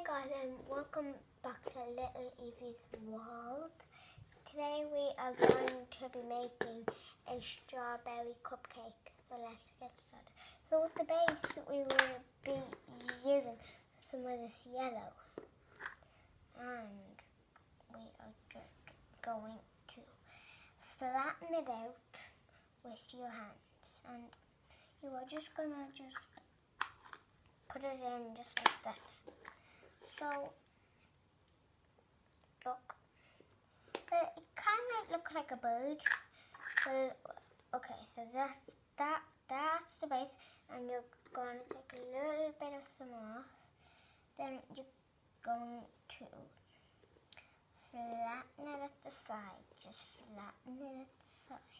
guys, and welcome back to Little Evie's world. Today we are going to be making a strawberry cupcake. So let's get started. So with the base we will be using some of this yellow, and we are just going to flatten it out with your hands, and you are just gonna put it in just like that. So, look, it kind of looks like a bird. So, okay, so that's the base, and you're going to take a little bit of some off. Then you're going to flatten it at the side. Just flatten it at the sides.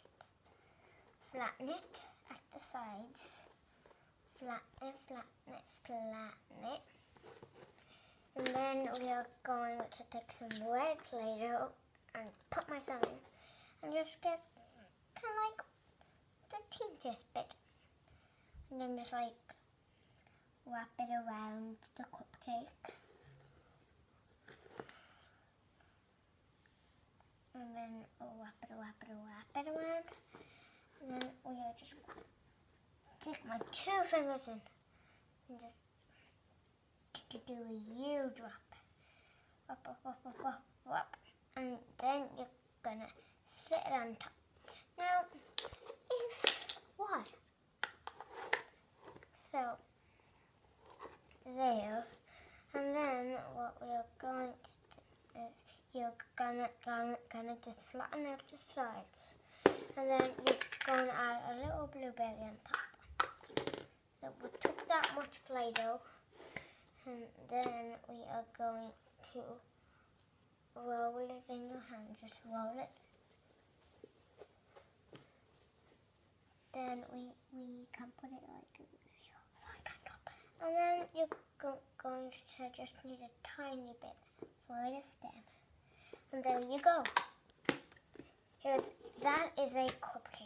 Flatten it at the sides. Flatten it, flatten it, flatten it. And then we are going to take some red Play-Doh and put myself in and just get kind of like the teeniest bit. And then just like wrap it around the cupcake. And then wrap it around. And then we are just going to take my 2 fingers in and just to do a huge wrap. And then you're gonna sit it on top. Now, what? So, there. And then what we are going to do is you're gonna just flatten out the sides. And then you're going to add a little blueberry on top. So we took that much Play-Doh. And then we are going to roll it in your hand. Just roll it. Then we can put it like right on top. And then you're going to just need a tiny bit for the stem. And there you go. That is a cupcake.